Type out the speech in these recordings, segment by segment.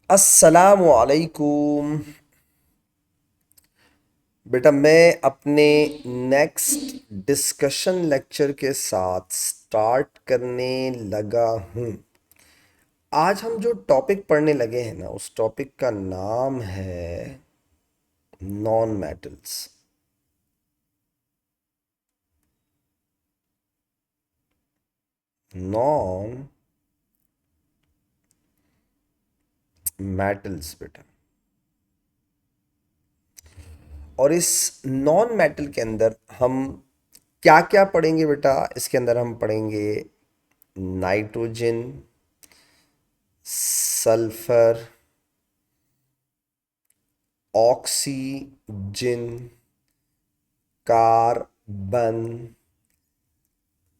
अस्सलामु अलैकुम। बेटा मैं अपने नेक्स्ट डिस्कशन लेक्चर के साथ स्टार्ट करने लगा हूँ। आज हम जो टॉपिक पढ़ने लगे हैं ना, उस टॉपिक का नाम है नॉन मेटल्स। नॉन मेटल्स बेटा। और इस नॉन मेटल के अंदर हम क्या क्या पढ़ेंगे बेटा? इसके अंदर हम पढ़ेंगे nitrogen, sulphur, oxygen, carbon,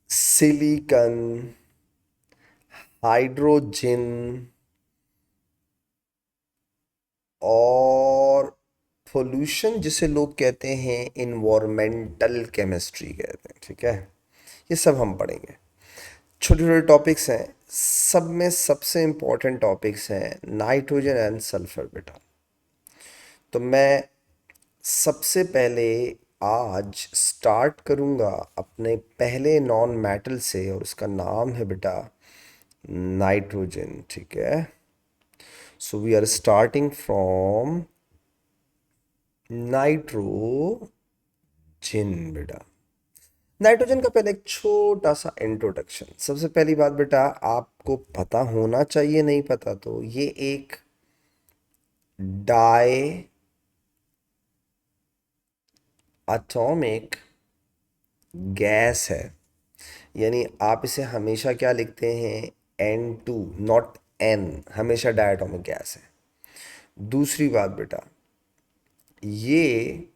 silicon, hydrogen और पोल्यूशन, जिसे लोग कहते हैं इन्वायरमेंटल केमिस्ट्री कहते हैं। ठीक है, ये सब हम पढ़ेंगे। छोटे छोटे टॉपिक्स हैं, सब में सबसे इम्पोर्टेंट टॉपिक्स हैं नाइट्रोजन एंड सल्फर बेटा। तो मैं सबसे पहले आज स्टार्ट करूंगा अपने पहले नॉन मेटल से, और उसका नाम है बेटा नाइट्रोजन। ठीक है, so we are starting from nitrogen बेटा। नाइट्रोजन का पहले एक छोटा सा इंट्रोडक्शन। सबसे पहली बात बेटा, आपको पता होना चाहिए, नहीं पता तो ये एक डाई एटॉमिक गैस है। यानी आप इसे हमेशा क्या लिखते हैं? N2, not N। हमेशा डायटोमिक गैस है। दूसरी बात बेटा, ये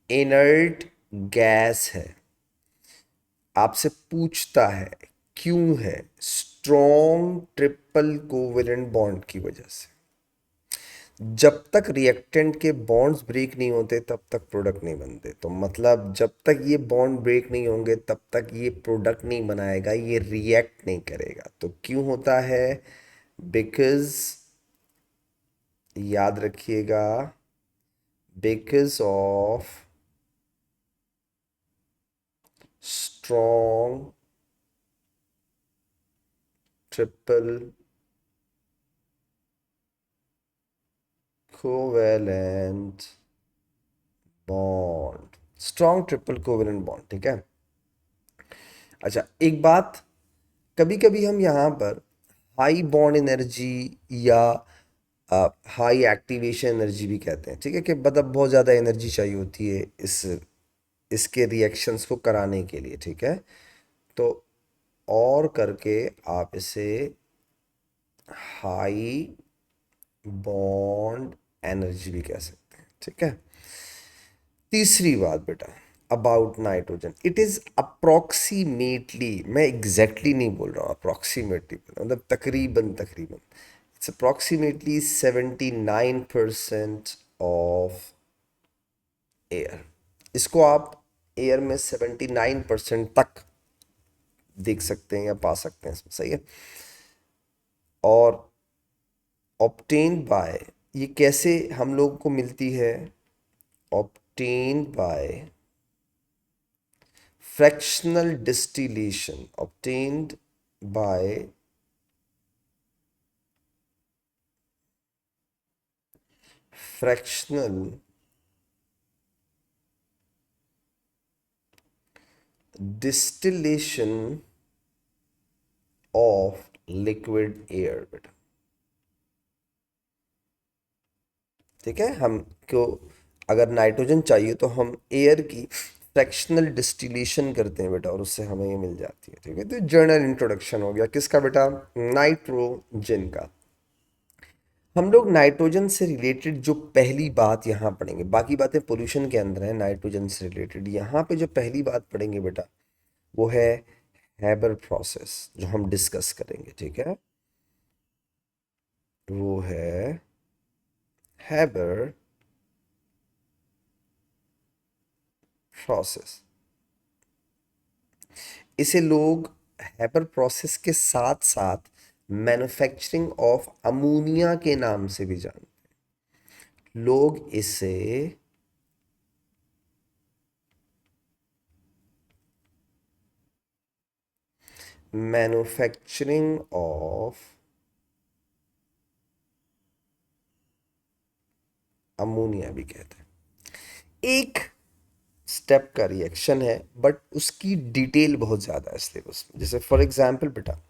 इनर्ट गैस है। आपसे पूछता है क्यों है? स्ट्रॉन्ग ट्रिपल कोवेलेंट बॉन्ड की वजह से। जब तक रिएक्टेंट के बॉन्ड्स ब्रेक नहीं होते तब तक प्रोडक्ट नहीं बनते। तो मतलब जब तक ये बॉन्ड ब्रेक नहीं होंगे तब तक ये प्रोडक्ट नहीं बनाएगा, ये रिएक्ट नहीं करेगा। तो क्यों होता है? बिकॉज, याद रखिएगा, because of strong triple covalent bond. Strong triple covalent bond. ठीक है। अच्छा, एक बात, कभी कभी हम यहाँ पर हाई बॉन्ड एनर्जी या हाई एक्टिवेशन एनर्जी भी कहते हैं। ठीक है, कि मतलब बहुत ज़्यादा एनर्जी चाहिए होती है इसके रिएक्शंस को कराने के लिए। ठीक है, तो और करके आप इसे हाई बॉन्ड एनर्जी भी कह सकते हैं। ठीक है। तीसरी बात बेटा, about nitrogen, it is approximately, मैं एग्जैक्टली नहीं बोल रहा हूँ, अप्रोक्सीमेटली मतलब तकरीबन तकरीबन, इट्स अप्रोक्सीमेटली 79% ऑफ एयर। इसको आप एयर में 79% तक देख सकते हैं या पा सकते हैं इसमें। सही है। और ऑब्टेन्ड बाय, ये कैसे हम लोगों को मिलती है? Obtained by fractional distillation, obtained by fractional distillation of liquid air बेटा। ठीक है, हमको अगर नाइट्रोजन चाहिए तो हम एयर की फ्रैक्शनल डिस्टिलेशन करते हैं बेटा, और उससे हमें ये मिल जाती है। ठीक है, तो जर्नल इंट्रोडक्शन हो गया किसका बेटा? नाइट्रोजन का। हम लोग नाइट्रोजन से रिलेटेड जो पहली बात यहाँ पढ़ेंगे, बाकी बातें पोल्यूशन के अंदर है, नाइट्रोजन से रिलेटेड यहाँ पे जो पहली बात पढ़ेंगे बेटा, वो है हैबर प्रोसेस, जो हम डिस्कस करेंगे। ठीक है, वो है हैबर प्रोसेस। इसे लोग हैबर प्रोसेस के साथ साथ मैन्युफैक्चरिंग ऑफ अमोनिया के नाम से भी जानते हैं। लोग इसे मैन्युफैक्चरिंग ऑफ अमोनिया भी कहते हैं। एक स्टेप का रिएक्शन है, बट उसकी डिटेल बहुत ज़्यादा है सिलेबस में। जैसे फॉर एग्जांपल बेटा,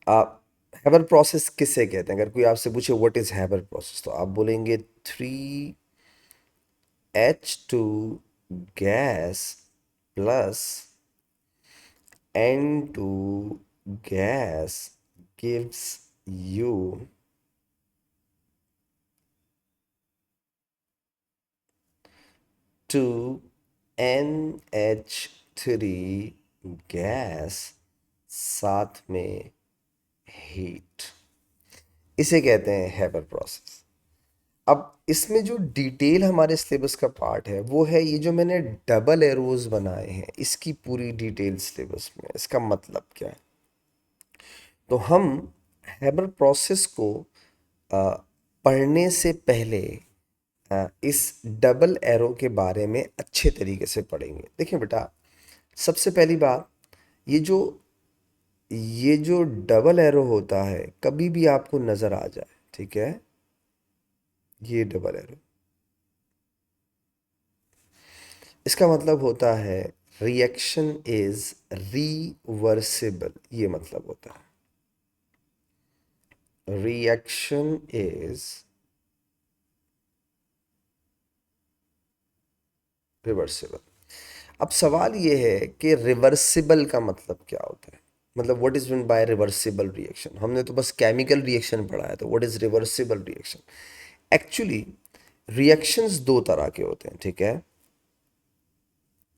आप हैबर प्रोसेस किसे कहते हैं? अगर कोई आपसे पूछे व्हाट इज हैबर प्रोसेस, तो आप बोलेंगे 3H2 gas plus N2 gas gives you 2NH3 gas साथ में हीट। इसे कहते हैं हैबर प्रोसेस। अब इसमें जो डिटेल हमारे सिलेबस का पार्ट है वो है ये जो मैंने डबल एरोज बनाए हैं, इसकी पूरी डिटेल सिलेबस में। इसका मतलब क्या है? तो हम हैबर प्रोसेस को आ, पढ़ने से पहले इस डबल एरो के बारे में अच्छे तरीके से पढ़ेंगे। देखिए बेटा, सबसे पहली बात, ये जो ये जो डबल एरो होता है कभी भी आपको नज़र आ जाए, ठीक है, ये डबल एरो, इसका मतलब होता है रिएक्शन इज रिवर्सिबल। ये मतलब होता है रिएक्शन इज रिवर्सिबल। अब सवाल ये है कि रिवर्सिबल का मतलब क्या होता है? मतलब what is mean by reversible reaction? हमने तो बस केमिकल रिएक्शन पढ़ा है, तो what is reversible reaction? Actually reactions दो तरह के होते हैं, ठीक है।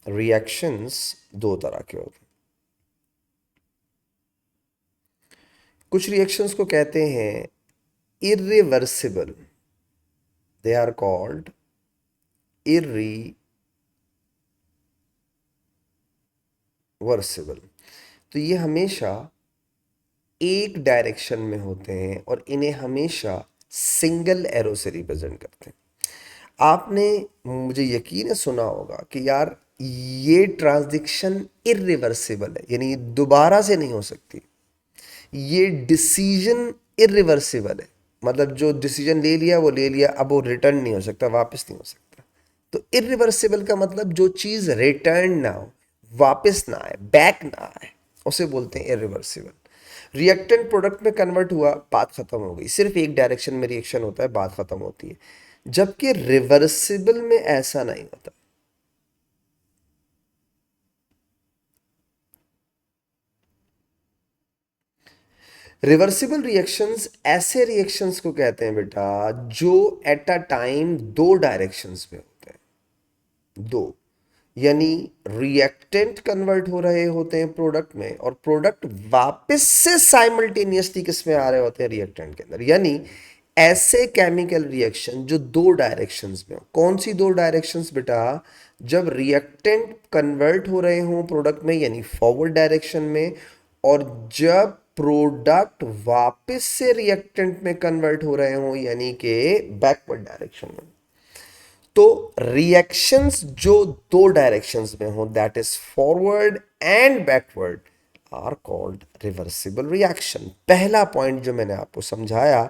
रिएक्शंस दो तरह के होते हैं। कुछ रिएक्शंस को कहते हैं irreversible, they are called irreversible. तो ये हमेशा एक डायरेक्शन में होते हैं और इन्हें हमेशा सिंगल एरो से रिप्रेजेंट करते हैं। आपने, मुझे यकीन है, सुना होगा कि यार ये ट्रांजिशन इरिवर्सिबल है, यानी दोबारा से नहीं हो सकती। ये डिसीजन इरिवर्सिबल है, मतलब जो डिसीजन ले लिया वो ले लिया, अब वो रिटर्न नहीं हो सकता, वापस नहीं हो सकता। तो इरिवर्सिबल का मतलब जो चीज रिटर्न ना हो, वापस ना आए, बैक ना आए, उसे बोलते हैं इरिवर्सिबल। रिएक्टेंट प्रोडक्ट में कन्वर्ट हुआ, बात खत्म हो गई, सिर्फ एक डायरेक्शन में रिएक्शन होता है, बात खत्म होती है। जबकि रिवर्सिबल में ऐसा नहीं होता। रिवर्सिबल रिएक्शंस ऐसे रिएक्शंस को कहते हैं बेटा जो एट अ टाइम दो डायरेक्शंस में होते हैं। दो, यानी रिएक्टेंट कन्वर्ट हो रहे होते हैं प्रोडक्ट में, और प्रोडक्ट वापस से साइमल्टेनियसली किस में आ रहे होते हैं? रिएक्टेंट के अंदर। यानी ऐसे केमिकल रिएक्शन जो दो डायरेक्शंस में हो। कौन सी दो डायरेक्शंस बेटा? जब रिएक्टेंट कन्वर्ट हो रहे हों प्रोडक्ट में, यानी फॉरवर्ड डायरेक्शन में, और जब प्रोडक्ट वापस से रिएक्टेंट में कन्वर्ट हो रहे हों, यानी कि बैकवर्ड डायरेक्शन में। तो रिएक्शंस जो दो डायरेक्शंस में हो, that is forward and backward, are called reversible reaction. पहला पॉइंट जो मैंने आपको समझाया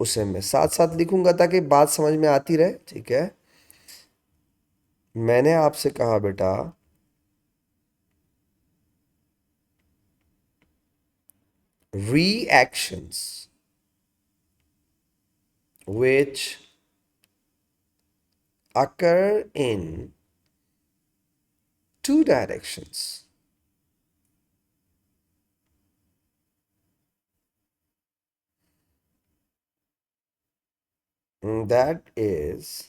उसे मैं साथ साथ लिखूंगा ताकि बात समझ में आती रहे, ठीक है। मैंने आपसे कहा बेटा, reactions which occur in two directions, that is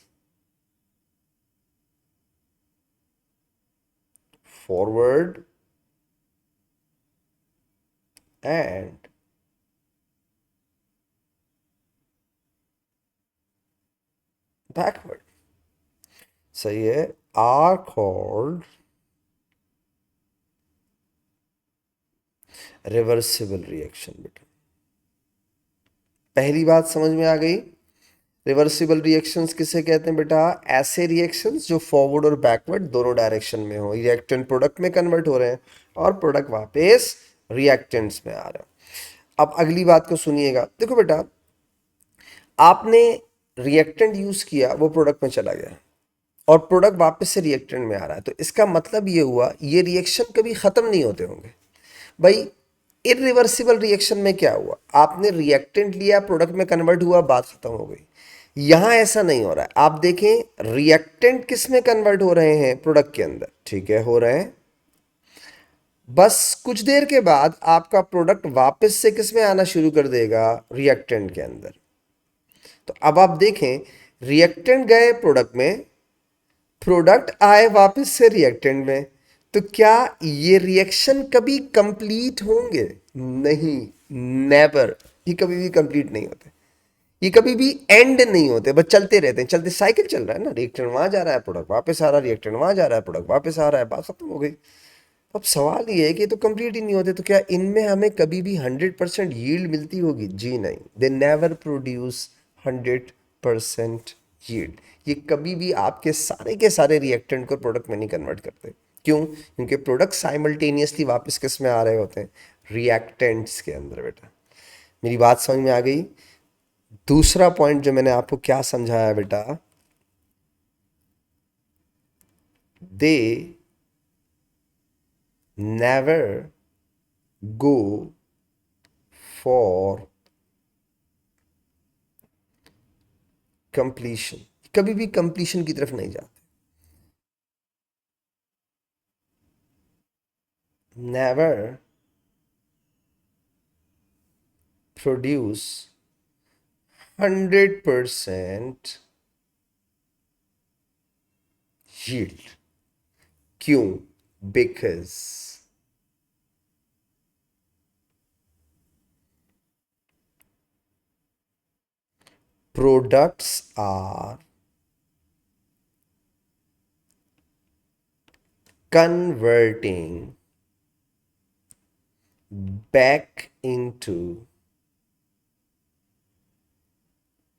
forward and backward, सही है, are called रिवर्सिबल रिएक्शन बेटा, पहली बात समझ में आ गई। रिवर्सिबल रिएक्शंस किसे कहते हैं बेटा? ऐसे रिएक्शंस जो फॉरवर्ड और बैकवर्ड दोनों डायरेक्शन में हो, रिएक्टेंट प्रोडक्ट में कन्वर्ट हो रहे हैं और प्रोडक्ट वापस रिएक्टेंट्स में आ रहा है। अब अगली बात को सुनिएगा। देखो बेटा, आपने रिएक्टेंट यूज किया, वो प्रोडक्ट में चला गया और प्रोडक्ट वापस से रिएक्टेंट में आ रहा है, तो इसका मतलब ये हुआ ये रिएक्शन कभी खत्म नहीं होते होंगे भाई। इरिवर्सिबल रिएक्शन में क्या हुआ? आपने रिएक्टेंट लिया, प्रोडक्ट में कन्वर्ट हुआ, बात खत्म हो गई। यहां ऐसा नहीं हो रहा है। आप देखें रिएक्टेंट किस में कन्वर्ट हो रहे हैं? प्रोडक्ट के अंदर, ठीक है, हो रहे हैं। बस कुछ देर के बाद आपका प्रोडक्ट वापस से किस में आना शुरू कर देगा? रिएक्टेंट के अंदर। तो अब आप देखें, रिएक्टेंट गए प्रोडक्ट में, प्रोडक्ट आए वापस से रिएक्टेंट में, तो क्या ये रिएक्शन कभी कंप्लीट होंगे? नहीं, नेवर। ये कभी भी कंप्लीट नहीं होते, ये कभी भी एंड नहीं होते, बस चलते रहते हैं। चलते साइकिल चल रहा है ना, रिएक्टेंट वहां जा रहा है, प्रोडक्ट वापस आ रहा है, रिएक्टेंट वहां जा रहा है, प्रोडक्ट वापस आ रहा है, बात खत्म हो गई। अब सवाल ये है कि ये तो कंप्लीट ही नहीं होते, तो क्या इनमें हमें कभी भी 100% यील्ड मिलती होगी? जी नहीं, दे नेवर प्रोड्यूस 100% यील्ड। ये कभी भी आपके सारे के सारे रिएक्टेंट को प्रोडक्ट में नहीं कन्वर्ट करते। क्यों? क्योंकि प्रोडक्ट साइमल्टेनियसली वापस किस में आ रहे होते हैं? रिएक्टेंट्स के अंदर बेटा। मेरी बात समझ में आ गई? दूसरा पॉइंट जो मैंने आपको क्या समझाया बेटा, they never go for completion, कभी भी कंप्लीशन की तरफ नहीं जाते। Never produce 100% yield. क्यों? Because products are converting back into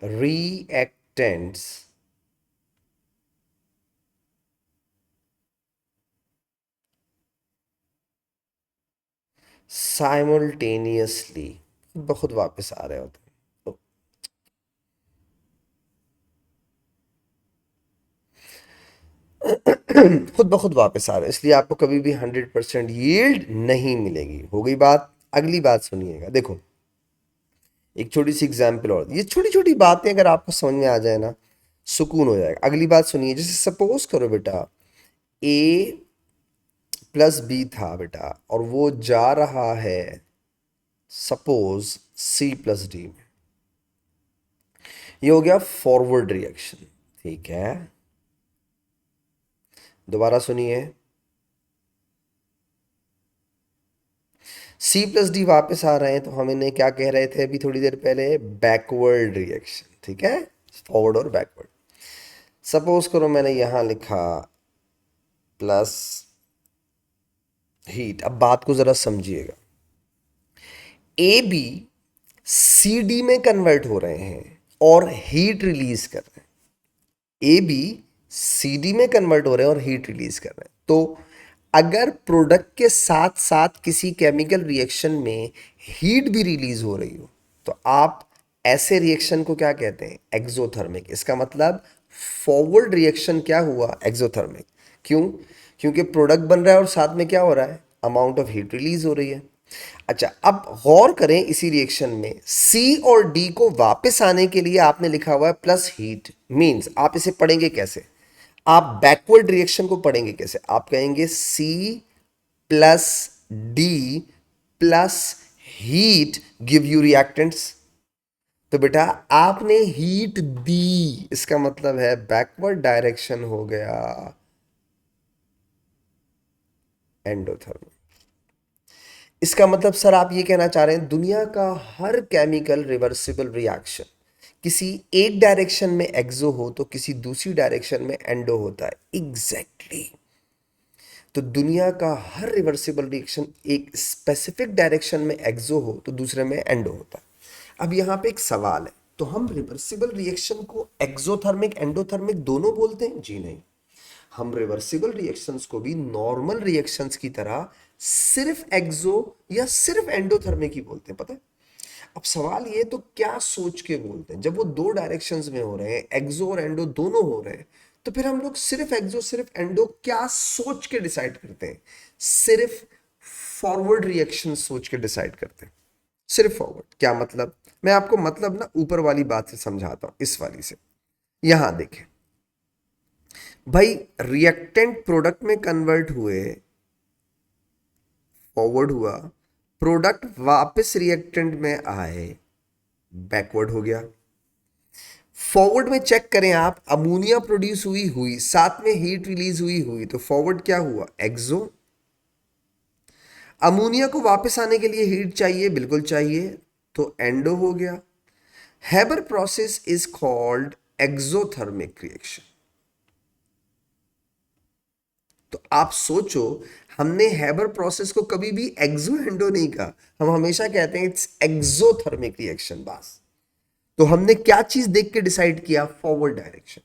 reactants simultaneously, बहुत वापस आ रहे होते हैं। खुद ब खुद वापस आ रहे हैं, इसलिए आपको कभी भी 100% यील्ड नहीं मिलेगी। हो गई बात। अगली बात सुनिएगा। देखो, एक छोटी सी एग्जाम्पल, और ये छोटी छोटी बातें अगर आपको समझ में आ जाए ना, सुकून हो जाएगा। अगली बात सुनिए। जैसे सपोज करो बेटा, ए प्लस बी था बेटा, और वो जा रहा है सपोज सी प्लस डी में। ये हो गया फॉरवर्ड रिएक्शन, ठीक है। दोबारा सुनिए, सी प्लस डी वापस आ रहे हैं, तो हम इन्हें क्या कह रहे थे अभी थोड़ी देर पहले? बैकवर्ड रिएक्शन, ठीक है, फॉरवर्ड और बैकवर्ड। सपोज करो मैंने यहां लिखा प्लस हीट। अब बात को जरा समझिएगा, ए बी सी डी में कन्वर्ट हो रहे हैं और हीट रिलीज कर रहे हैं। ए बी सी डी में कन्वर्ट हो रहे हैं और हीट रिलीज कर रहे हैं। तो अगर प्रोडक्ट के साथ साथ किसी केमिकल रिएक्शन में हीट भी रिलीज हो रही हो, तो आप ऐसे रिएक्शन को क्या कहते हैं? एक्सोथर्मिक। इसका मतलब फॉरवर्ड रिएक्शन क्या हुआ? एक्सोथर्मिक। क्यों? क्योंकि प्रोडक्ट बन रहा है और साथ में क्या हो रहा है? अमाउंट ऑफ हीट रिलीज हो रही है। अच्छा, अब गौर करें, इसी रिएक्शन में सी और डी को वापस आने के लिए आपने लिखा हुआ है प्लस हीट। मींस आप इसे पढ़ेंगे कैसे? आप बैकवर्ड रिएक्शन को पढ़ेंगे कैसे? आप कहेंगे C plus D plus heat give you reactants. तो बेटा आपने हीट दी, इसका मतलब है बैकवर्ड डायरेक्शन हो गया एंडोथर्मिक। इसका मतलब सर आप ये कहना चाह रहे हैं दुनिया का हर केमिकल रिवर्सिबल रिएक्शन किसी एक डायरेक्शन में एक्सो हो तो किसी दूसरी डायरेक्शन में एंडो होता है। एग्जैक्टली तो दुनिया का हर रिवर्सिबल रिएक्शन एक स्पेसिफिक डायरेक्शन में एक्सो हो तो दूसरे में एंडो होता है। अब यहाँ पे एक सवाल है, तो हम रिवर्सिबल रिएक्शन को एक्सोथर्मिक एंडोथर्मिक दोनों बोलते हैं? जी नहीं, हम रिवर्सिबल रिएक्शंस को भी नॉर्मल रिएक्शंस की तरह सिर्फ एक्सो या सिर्फ एंडोथर्मिक ही बोलते हैं, पता है? अब सवाल ये, तो क्या सोच के बोलते हैं? जब वो दो डायरेक्शंस में हो रहे हैं, एक्सो और एंडो दोनों हो रहे हैं, तो फिर हम लोग सिर्फ एक्सो सिर्फ एंडो क्या सोच के डिसाइड करते हैं? सिर्फ फॉरवर्ड रिएक्शन सोच के डिसाइड करते हैं। सिर्फ फॉरवर्ड क्या मतलब? मैं आपको मतलब ना ऊपर वाली बात से समझाता हूं, इस वाली से। यहां देखें भाई, रिएक्टेंट प्रोडक्ट में कन्वर्ट हुए, फॉरवर्ड हुआ, प्रोडक्ट वापस रिएक्टेंट में आए, बैकवर्ड हो गया। फॉरवर्ड में चेक करें आप, अमोनिया प्रोड्यूस हुई हुई, साथ में हीट रिलीज हुई हुई, तो फॉरवर्ड क्या हुआ? एक्सो। अमोनिया को वापस आने के लिए हीट चाहिए, बिल्कुल चाहिए, तो एंडो हो गया। Haber process is called exothermic reaction. तो आप सोचो, हमने हैबर प्रोसेस को कभी भी एक्सो एंडो नहीं कहा, हम हमेशा कहते हैं इट्स एक्सोथर्मिक रिएक्शन बस। तो हमने क्या चीज देख के डिसाइड किया? Forward direction.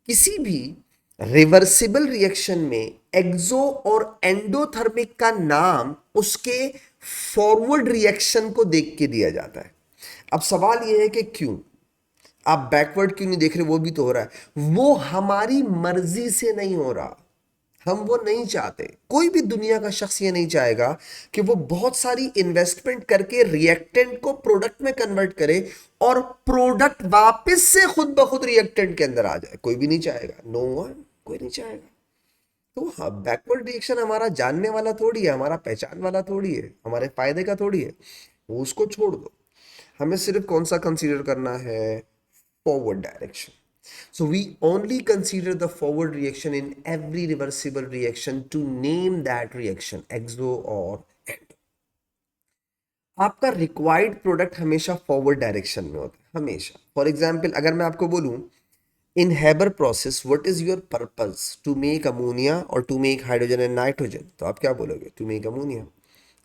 किसी भी रिवर्सिबल रिएक्शन में एक्सो और एंडोथर्मिक का नाम उसके फॉरवर्ड रिएक्शन को देख के दिया जाता है। अब सवाल यह है कि क्यों आप बैकवर्ड क्यों नहीं देख रहे? वो भी तो हो रहा है, वो हमारी मर्जी से नहीं हो रहा, हम वो नहीं चाहते। कोई भी दुनिया का शख्स ये नहीं चाहेगा कि वो बहुत सारी इन्वेस्टमेंट करके रिएक्टेंट को प्रोडक्ट में कन्वर्ट करे और प्रोडक्ट वापस से खुद ब खुद रिएक्टेंट के अंदर आ जाए। कोई भी नहीं चाहेगा, नो वन, कोई नहीं चाहेगा। तो हाँ, बैकवर्ड रिएक्शन हमारा जानने वाला थोड़ी है, हमारा पहचान वाला थोड़ी है, हमारे फायदे का थोड़ी है। वो उसको छोड़ दो, हमें सिर्फ कौन सा कंसीडर करना है? Forward direction. So we only consider the forward reaction in every reversible reaction to name that reaction exo or endo. आपका रिक्वायर्ड प्रोडक्ट हमेशा फॉरवर्ड डायरेक्शन में होता है, हमेशा। फॉर एग्जाम्पल अगर मैं आपको बोलूं, in Haber process what is your purpose? To make ammonia और to make hydrogen and nitrogen, तो आप क्या बोलोगे? To make ammonia.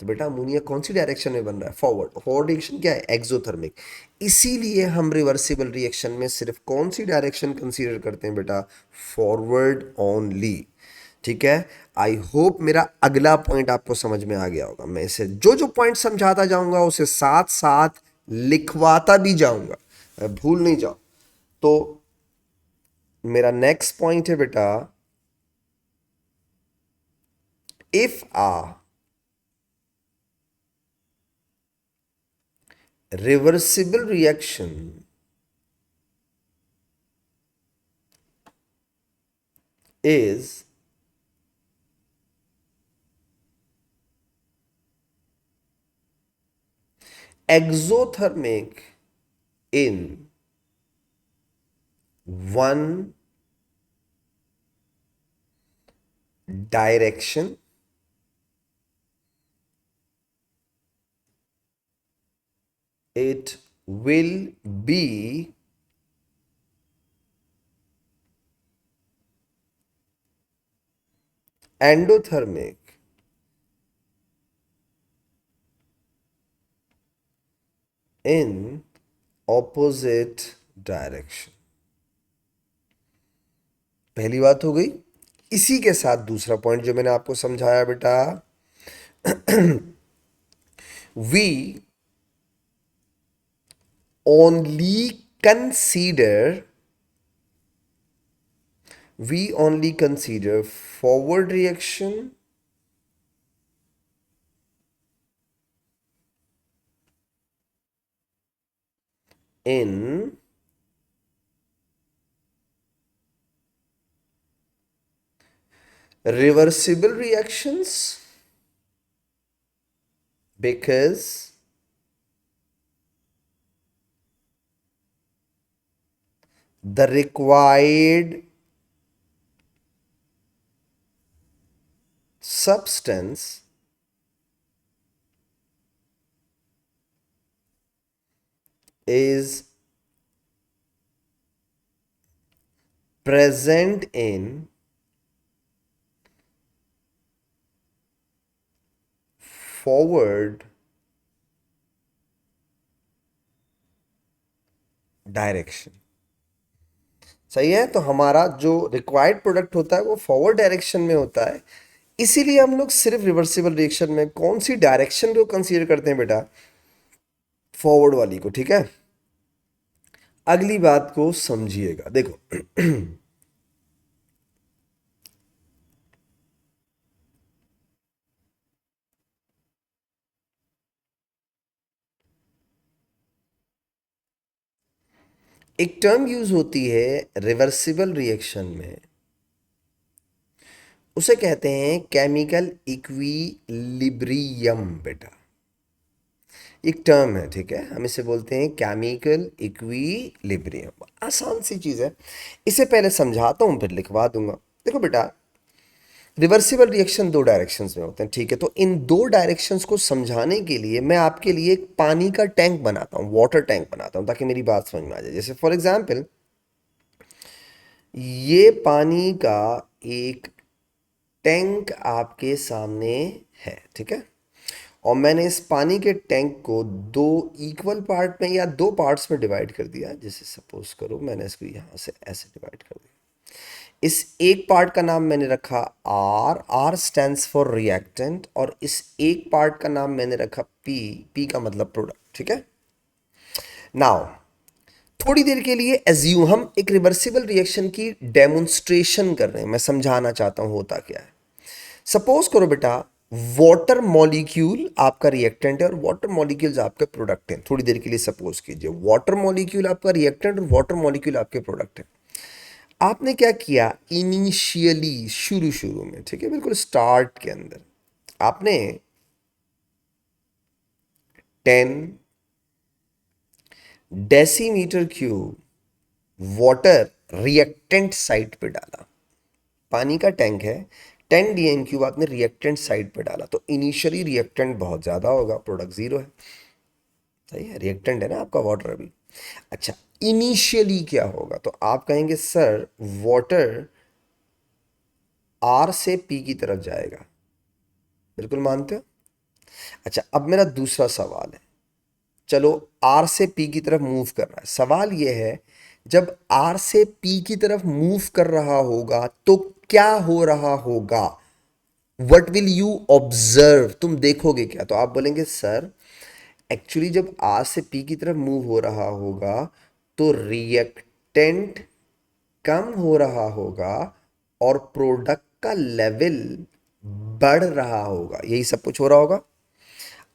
तो बेटा अमोनिया कौन सी डायरेक्शन में बन रहा है? फॉरवर्ड। फॉरवर्ड डायरेक्शन क्या है? एक्सोथर्मिक। इसीलिए हम रिवर्सिबल रिएक्शन में सिर्फ कौन सी डायरेक्शन कंसीडर करते हैं बेटा? Forward only. ठीक है, आई होप मेरा अगला पॉइंट आपको समझ में आ गया होगा। मैं इसे जो जो पॉइंट समझाता जाऊंगा उसे साथ साथ लिखवाता भी जाऊंगा, भूल नहीं जाओ। तो मेरा नेक्स्ट पॉइंट है बेटा, if a reversible reaction is exothermic in one direction, it will be endothermic in opposite direction। पहली बात हो गई। इसी के साथ दूसरा पॉइंट जो मैंने आपको समझाया बेटा, we only consider we only consider forward reaction in reversible reactions because the required substance is present in forward direction. सही है, तो हमारा जो रिक्वायर्ड प्रोडक्ट होता है वो फॉरवर्ड डायरेक्शन में होता है। इसीलिए हम लोग सिर्फ रिवर्सिबल रिएक्शन में कौन सी डायरेक्शन को कंसीडर करते हैं बेटा? फॉरवर्ड वाली को। ठीक है, अगली बात को समझिएगा। देखो एक टर्म यूज होती है रिवर्सिबल रिएक्शन में, उसे कहते हैं केमिकल इक्विलिब्रियम बेटा। एक टर्म है, ठीक है, हम इसे बोलते हैं केमिकल इक्विलिब्रियम। आसान सी चीज़ है, इसे पहले समझाता हूँ फिर लिखवा दूंगा। देखो बेटा, रिवर्सिबल रिएक्शन दो डायरेक्शंस में होते हैं, ठीक है। तो इन दो डायरेक्शंस को समझाने के लिए मैं आपके लिए एक पानी का टैंक बनाता हूँ, वाटर टैंक बनाता हूँ, ताकि मेरी बात समझ में आ जाए। जैसे फॉर एग्जांपल, ये पानी का एक टैंक आपके सामने है, ठीक है। और मैंने इस पानी के टैंक को दो इक्वल पार्ट में या दो पार्ट्स में डिवाइड कर दिया। जैसे सपोज करो मैंने इसको यहाँ से ऐसे डिवाइड कर दिया। इस एक पार्ट का नाम मैंने रखा R, R stands for reactant, और इस एक पार्ट का नाम मैंने रखा पी, पी का मतलब प्रोडक्ट, ठीक है। नाउ थोड़ी देर के लिए एज्यूम, हम एक रिवर्सिबल रिएक्शन की डेमोन्स्ट्रेशन कर रहे हैं, मैं समझाना चाहता हूं होता क्या है। सपोज करो बेटा, वाटर मॉलिक्यूल आपका रिएक्टेंट है और वाटर मॉलिक्यूल्स आपके प्रोडक्ट हैं। थोड़ी देर के लिए सपोज कीजिए वाटर मॉलिक्यूल आपका रिएक्टेंट और वाटर मॉलिक्यूल आपके प्रोडक्ट है। आपने क्या किया इनिशियली, शुरू शुरू में, ठीक है, बिल्कुल स्टार्ट के अंदर, आपने 10 decimetre cube water reactant side पे डाला। पानी का टैंक है, 10 डीएम क्यूब आपने रिएक्टेंट साइड पे डाला, तो इनिशियली रिएक्टेंट बहुत ज़्यादा होगा, प्रोडक्ट ज़ीरो है। सही है, रिएक्टेंट है ना आपका वाटर अभी। अच्छा, इनिशियली क्या होगा? तो आप कहेंगे सर वाटर आर से पी की तरफ जाएगा। बिल्कुल मानते हो। अच्छा, अब मेरा दूसरा सवाल है, चलो आर से पी की तरफ मूव कर रहा है। सवाल यह है, जब आर से पी की तरफ मूव कर रहा होगा तो क्या हो रहा होगा? वट विल यू ऑब्जर्व, तुम देखोगे क्या? तो आप बोलेंगे सर एक्चुअली जब आर से पी की तरफ मूव हो रहा होगा तो रिएक्टेंट कम हो रहा होगा और प्रोडक्ट का लेवल बढ़ रहा होगा। यही सब कुछ हो रहा होगा।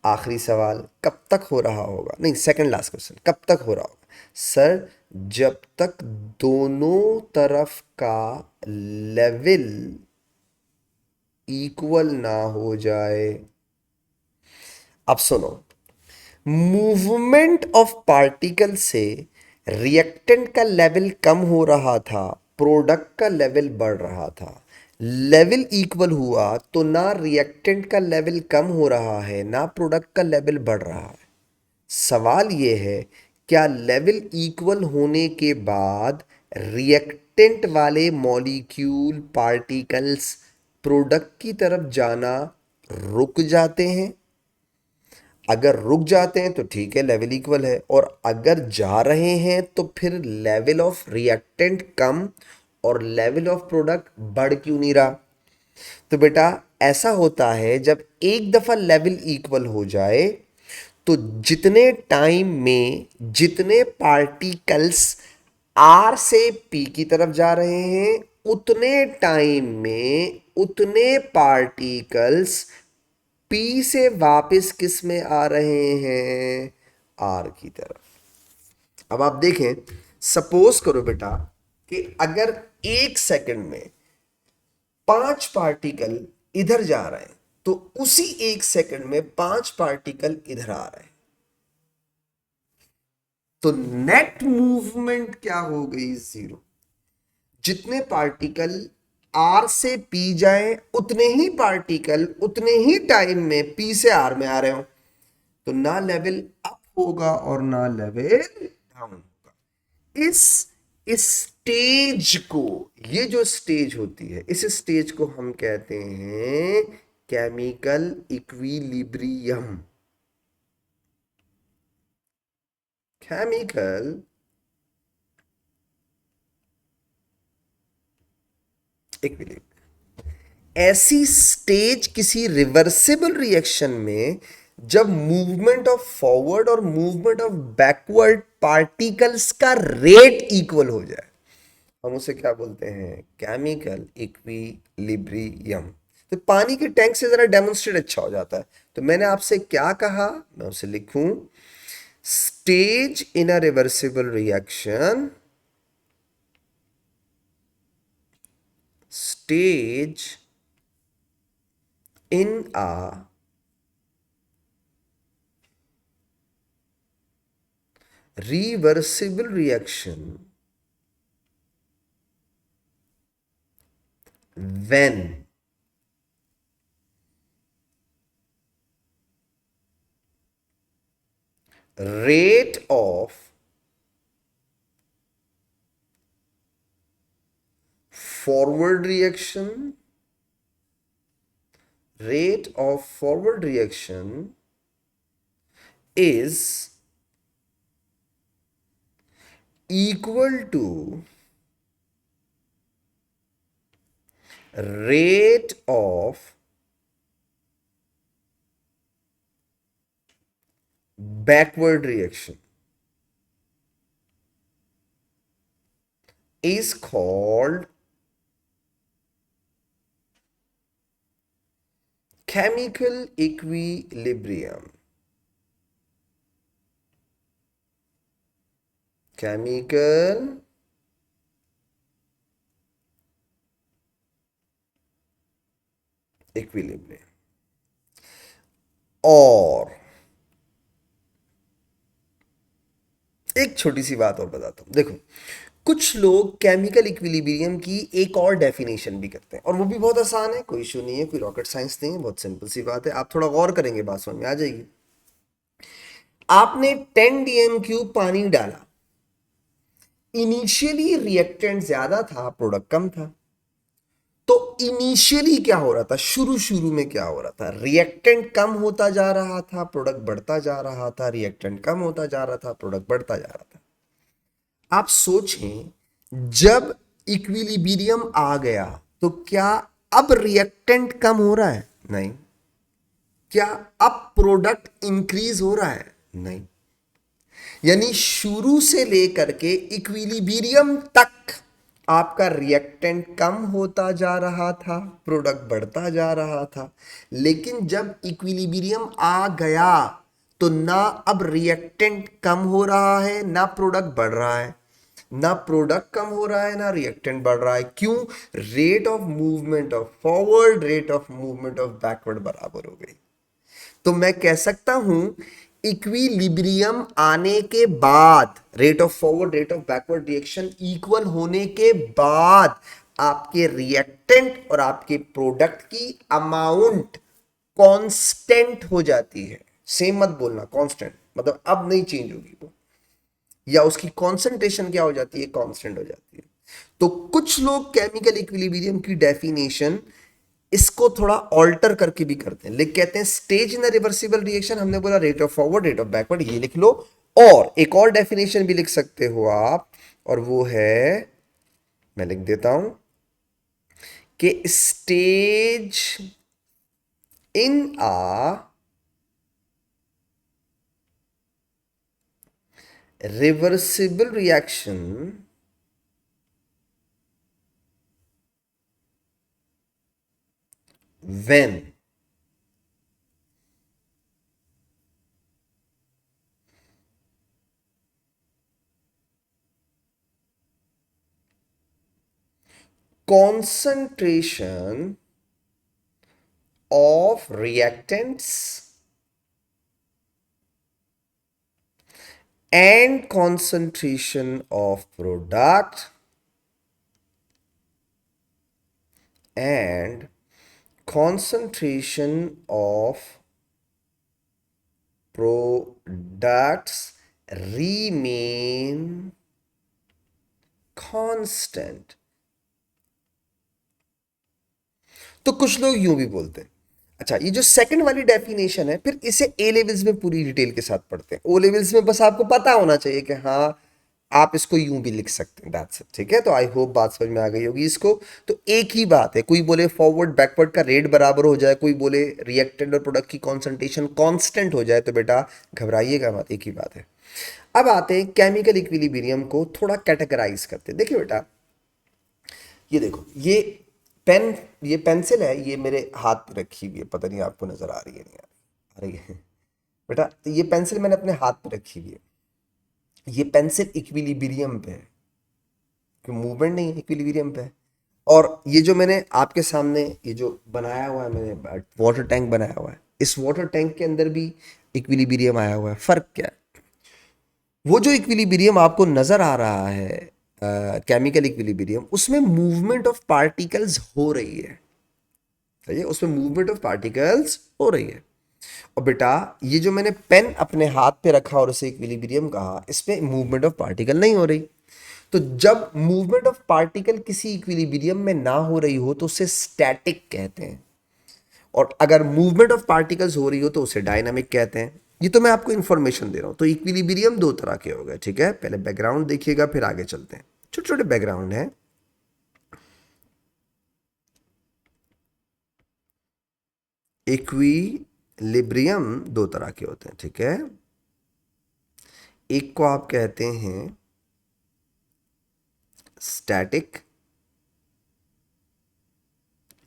आखिरी सवाल, कब तक हो रहा होगा? नहीं, सेकंड लास्ट क्वेश्चन, कब तक हो रहा होगा? सर जब तक दोनों तरफ का लेवल इक्वल ना हो जाए। अब सुनो, मूवमेंट ऑफ पार्टिकल से रिएक्टेंट का लेवल कम हो रहा था, प्रोडक्ट का लेवल बढ़ रहा था। लेवल इक्वल हुआ तो ना रिएक्टेंट का लेवल कम हो रहा है ना प्रोडक्ट का लेवल बढ़ रहा है। सवाल यह है, क्या लेवल इक्वल होने के बाद रिएक्टेंट वाले मॉलिक्यूल पार्टिकल्स प्रोडक्ट की तरफ जाना रुक जाते हैं? अगर रुक जाते हैं तो ठीक है, लेवल इक्वल है, और अगर जा रहे हैं तो फिर लेवल ऑफ रिएक्टेंट कम और लेवल ऑफ प्रोडक्ट बढ़ क्यों नहीं रहा? तो बेटा ऐसा होता है, जब एक दफा लेवल इक्वल हो जाए तो जितने टाइम में जितने पार्टिकल्स आर से पी की तरफ जा रहे हैं उतने टाइम में उतने पार्टिकल्स पी से वापस किस में आ रहे हैं? आर की तरफ। अब आप देखें, सपोज करो बेटा कि अगर एक सेकंड में 5 पार्टिकल इधर जा रहे हैं तो उसी एक सेकंड में 5 पार्टिकल इधर आ रहे हैं, तो नेट मूवमेंट क्या हो गई? जीरो। जितने पार्टिकल आर से पी जाएं उतने ही पार्टिकल उतने ही टाइम में पी से आर में आ रहे हो, तो ना लेवल अप होगा और ना लेवल डाउन होगा। इस स्टेज को, ये जो स्टेज होती है इस स्टेज को हम कहते हैं केमिकल इक्विलिब्रियम। केमिकल इक्विलिब्रियम ऐसी स्टेज किसी रिवर्सिबल रिएक्शन में जब मूवमेंट ऑफ फॉरवर्ड और मूवमेंट ऑफ बैकवर्ड पार्टिकल्स का रेट इक्वल हो जाए, हम उसे क्या बोलते हैं? Chemical equilibrium. तो पानी के टैंक से जरा डेमोन्स्ट्रेट अच्छा हो जाता है। तो मैंने आपसे क्या कहा, मैं उसे लिखूं, stage in a reversible reaction, stage in a reversible reaction when rate of forward reaction, rate of forward reaction is equal to rate of backward reaction is called chemical equilibrium. Chemical equilibrium. और एक छोटी सी बात और बताता हूं, देखो, कुछ लोग केमिकल इक्विलिब्रियम की एक और डेफिनेशन भी करते हैं, और वो भी बहुत आसान है, कोई इशू नहीं है, कोई रॉकेट साइंस नहीं है, बहुत सिंपल सी बात है। आप थोड़ा गौर करेंगे बात समझ में आ जाएगी। आपने 10 डीएम क्यूब पानी डाला, इनिशियली रिएक्टेंट ज्यादा था, प्रोडक्ट कम था। तो इनिशियली क्या हो रहा था, शुरू शुरू में क्या हो रहा था, रिएक्टेंट कम होता जा रहा था, प्रोडक्ट बढ़ता जा रहा था, रिएक्टेंट कम होता जा रहा था, प्रोडक्ट बढ़ता जा रहा था। आप सोचें, जब इक्विलिब्रियम आ गया तो क्या अब रिएक्टेंट कम हो रहा है? नहीं। क्या अब प्रोडक्ट इंक्रीज हो रहा है? नहीं। यानी शुरू से लेकर के इक्विलिब्रियम तक आपका रिएक्टेंट कम होता जा रहा था, प्रोडक्ट बढ़ता जा रहा था। लेकिन जब इक्विलिब्रियम आ गया तो ना अब रिएक्टेंट कम हो रहा है, ना प्रोडक्ट बढ़ रहा है, ना प्रोडक्ट कम हो रहा है, ना रिएक्टेंट बढ़ रहा है। क्यों? Rate of movement of forward, rate of movement of backward बराबर हो गई। तो मैं कह सकता हूं, इक्विलिब्रियम आने के बाद, rate of forward rate of backward reaction equal होने के बाद, आपके रिएक्टेंट और आपके प्रोडक्ट की अमाउंट कांस्टेंट हो जाती है। सेम मत बोलना, कांस्टेंट मतलब अब नहीं चेंज होगी वो, या उसकी कॉन्सेंट्रेशन क्या हो जाती है, कांस्टेंट हो जाती है। तो कुछ लोग केमिकल इक्विलिब्रियम की डेफिनेशन इसको थोड़ा ऑल्टर करके भी करते हैं, लेकिन कहते हैं स्टेज इन रिवर्सिबल रिएक्शन, हमने बोला rate of forward rate of backward, ये लिख लो। और एक और डेफिनेशन भी लिख सकते हो आप, और वो है, मैं लिख देता हूं, कि stage in a reversible reaction when concentration of reactants and concentration of product and concentration of products remain constant। तो कुछ लोग यूं भी बोलते हैं, अच्छा, ये जो सेकंड वाली डेफिनेशन है, फिर इसे ए लेवल्स में पूरी डिटेल के साथ पढ़ते हैं। ओ लेवल्स में बस आपको पता होना चाहिए कि हाँ, आप इसको यूं भी लिख सकते हैं, दैट्स इट। ठीक है, तो आई होप बात समझ में आ गई होगी इसको। तो एक ही बात है, कोई बोले फॉरवर्ड बैकवर्ड का रेट बराबर हो जाए, कोई बोले रिएक्टेंट और प्रोडक्ट की कॉन्सेंट्रेशन कांस्टेंट हो जाए, तो बेटा घबराइएगा मत, एक ही बात है। अब आते हैं केमिकल इक्विलिब्रियम को थोड़ा कैटेगराइज करते हैं। देखिए बेटा, ये देखो, ये पेन, ये पेंसिल है, ये मेरे हाथ पे रखी हुई है, पता नहीं आपको नजर आ रही है नहीं आ रही है बेटा, तो ये पेंसिल मैंने अपने हाथ पे रखी हुई है, ये पेंसिल इक्विलिब्रियम पे है, क्यों मूवमेंट नहीं है, इक्विलिब्रियम पे है। और ये जो मैंने आपके सामने ये जो बनाया हुआ है, मैंने वाटर टैंक बनाया हुआ है, इस वाटर टैंक के अंदर भी इक्विलिब्रियम आया हुआ है। फर्क क्या है? वो जो इक्विलिब्रियम आपको नजर आ रहा है, केमिकल इक्विलिब्रियम, उसमें मूवमेंट ऑफ पार्टिकल्स हो रही है, सही है, उसमें मूवमेंट ऑफ पार्टिकल्स हो रही है। और बेटा, ये जो मैंने पेन अपने हाथ पे रखा और उसे इक्विलिब्रियम कहा, इसमें मूवमेंट ऑफ पार्टिकल नहीं हो रही। तो जब मूवमेंट ऑफ पार्टिकल किसी इक्विलिब्रियम में ना हो रही हो तो उसे स्टैटिक कहते हैं, और अगर मूवमेंट ऑफ पार्टिकल्स हो रही हो तो उसे डायनामिक कहते हैं। ये तो मैं आपको इंफॉर्मेशन दे रहा हूं। तो इक्विलिब्रियम दो तरह के हो गए, ठीक है, पहले बैकग्राउंड देखिएगा फिर आगे चलते हैं। छोटे छोटे बैकग्राउंड है। इक्विलिब्रियम दो तरह के होते हैं, ठीक है। एक को आप कहते हैं स्टैटिक,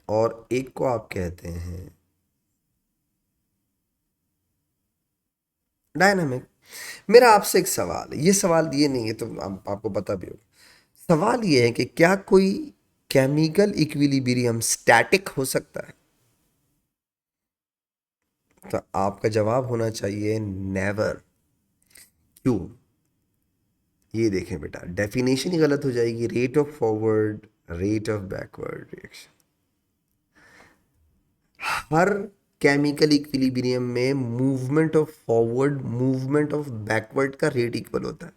और एक को आप कहते हैं डायनामिक। मेरा आपसे एक सवाल है, ये सवाल ये नहीं है तो आपको पता भी होगा। सवाल ये है कि क्या कोई केमिकल इक्विलिब्रियम स्टैटिक हो सकता है? तो आपका जवाब होना चाहिए नेवर। क्यों? ये देखें बेटा, डेफिनेशन ही गलत हो जाएगी। Rate of forward, rate of backward reaction, हर केमिकल इक्विलिब्रियम में movement of forward, movement of backward का रेट इक्वल होता है।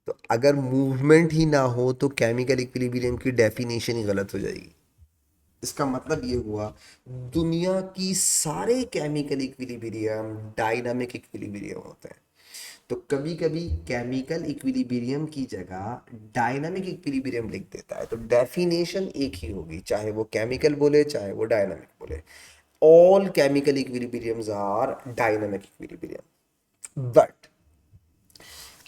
तो अगर मूवमेंट ही ना हो तो केमिकल इक्विलिब्रियम की डेफिनेशन ही गलत हो जाएगी। इसका मतलब ये हुआ, दुनिया की सारे केमिकल इक्विलिब्रियम डायनामिक इक्विलिब्रियम होते हैं। तो कभी कभी केमिकल इक्विलिब्रियम की जगह डायनामिक इक्विलिब्रियम लिख देता है, तो डेफिनेशन एक ही होगी, चाहे वो केमिकल बोले चाहे वो डायनामिक बोले। All chemical equilibriums are dynamic equilibrium. But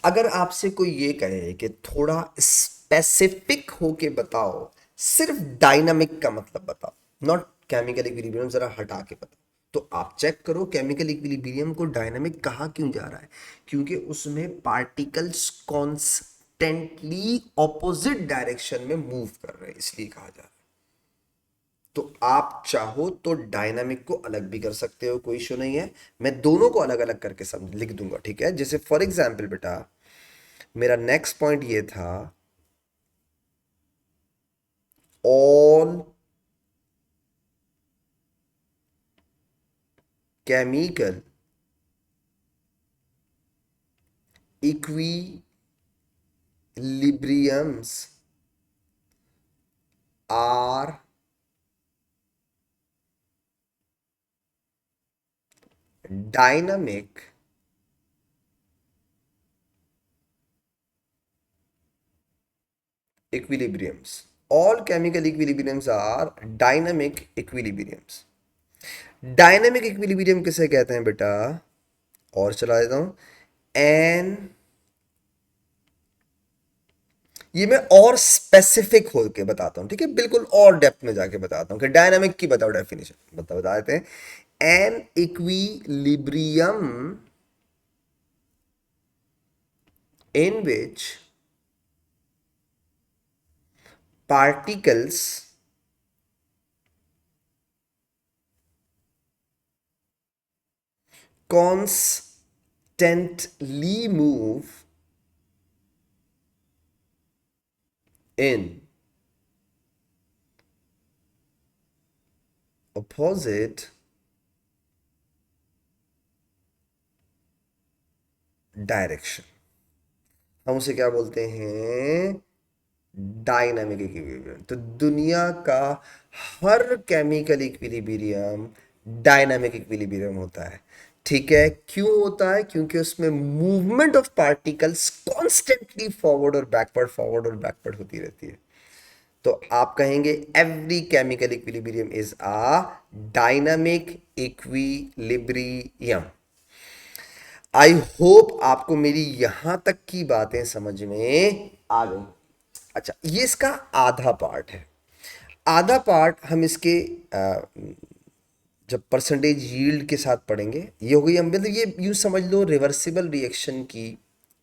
अगर आपसे कोई ये कहे कि थोड़ा स्पेसिफिक होके बताओ, सिर्फ डायनामिक का मतलब बताओ, नॉट केमिकल इक्विलिब्रियम, जरा हटा के बताओ, तो आप चेक करो केमिकल इक्विलिब्रियम को डायनामिक कहा क्यों जा रहा है। क्योंकि उसमें पार्टिकल्स कॉन्स्टेंटली ऑपोजिट डायरेक्शन में मूव कर रहे हैं, इसलिए कहा जा रहा है। तो आप चाहो तो डायनामिक को अलग भी कर सकते हो, कोई इशू नहीं है। मैं दोनों को अलग अलग करके समझ लिख दूंगा, ठीक है। जैसे फॉर एग्जाम्पल बेटा, मेरा नेक्स्ट पॉइंट ये था, all chemical equilibriums are dynamic equilibriums. All chemical equilibriums are dynamic equilibriums. Dynamic equilibrium किसे कहते हैं बेटा? और चला देता हूं, एन, ये मैं और स्पेसिफिक होकर बताता हूं, ठीक है, बिल्कुल और डेप्थ में जाके बताता हूं कि डायनामिक की बताओ डेफिनेशन, बता देते हैं। An equilibrium in which particles constantly move in opposite direction, हम उसे क्या बोलते हैं? Dynamic equilibrium. तो दुनिया का हर केमिकल इक्विलिब्रियम डायनामिक इक्विलिब्रियम होता है। ठीक है, क्यों होता है? क्योंकि उसमें movement of particles constantly forward और बैकवर्ड होती रहती है। तो आप कहेंगे every chemical equilibrium is a dynamic equilibrium. I hope आपको मेरी यहां तक की बातें समझ में आ गई। अच्छा, ये इसका आधा पार्ट है। आधा पार्ट हम इसके जब परसेंटेज यील्ड के साथ पढ़ेंगे, ये हो गई। हम मतलब ये यूँ समझ लो रिवर्सिबल रिएक्शन की